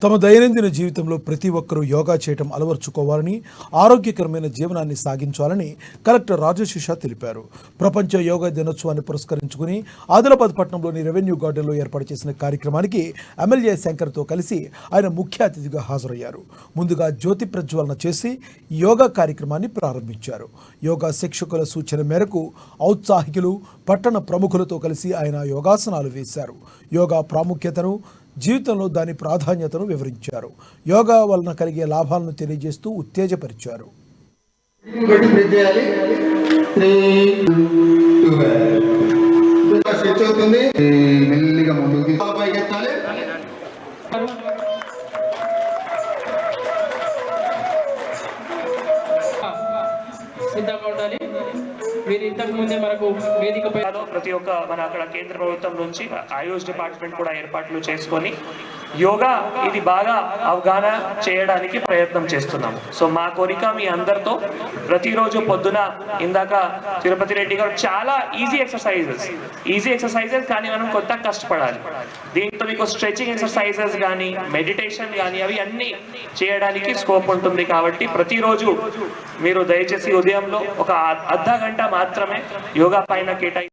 తమ దైనందిన జీవితంలో ప్రతి ఒక్కరూ యోగా చేయటం అలవర్చుకోవాలని, ఆరోగ్యకరమైన జీవనాన్ని సాగించాలని కలెక్టర్ రాజశేష తెలిపారు. ప్రపంచ యోగా దినోత్సవాన్ని పురస్కరించుకుని ఆదిలాబాద్ పట్టణంలోని రెవెన్యూ గార్డెన్లో ఏర్పాటు చేసిన కార్యక్రమానికి ఎమ్మెల్యే శంకర్తో కలిసి ఆయన ముఖ్య అతిథిగా హాజరయ్యారు. ముందుగా జ్యోతి ప్రజ్వలన చేసి యోగా కార్యక్రమాన్ని ప్రారంభించారు. యోగా శిక్షకుల సూచన మేరకు ఔత్సాహికులు, పట్టణ ప్రముఖులతో కలిసి ఆయన యోగాసనాలు వేశారు. యోగా ప్రాముఖ్యతను, జీవితంలో దాని ప్రాధాన్యతను వివరించారు. యోగా వలన కలిగే లాభాలను తెలియజేస్తూ ఉత్తేజపరిచారు. ప్రతి ఒక్క మన అక్కడ కేంద్ర ప్రభుత్వం నుంచి ఆయుష్ డిపార్ట్మెంట్ కూడా ఏర్పాట్లు చేసుకొని యోగా ఇది బాగా అవగాహన చేయడానికి ప్రయత్నం చేస్తున్నాము. సో మా కోరిక మీ అందరితో ప్రతిరోజు పొద్దున ఇందాక తిరుపతి రెడ్డి గారు చాలా ఈజీ ఎక్సర్సైజెస్ కానీ మనం కొత్త కష్టపడాలి. దీంతో మీకు స్ట్రెచింగ్ ఎక్సర్సైజెస్ కానీ మెడిటేషన్ కానీ అవి అన్నీ చేయడానికి స్కోప్ ఉంటుంది. కాబట్టి ప్రతిరోజు మీరు దయచేసి ఉదయంలో ఒక అర్ధ గంట మాత్రమే యోగా పైన కేటాయి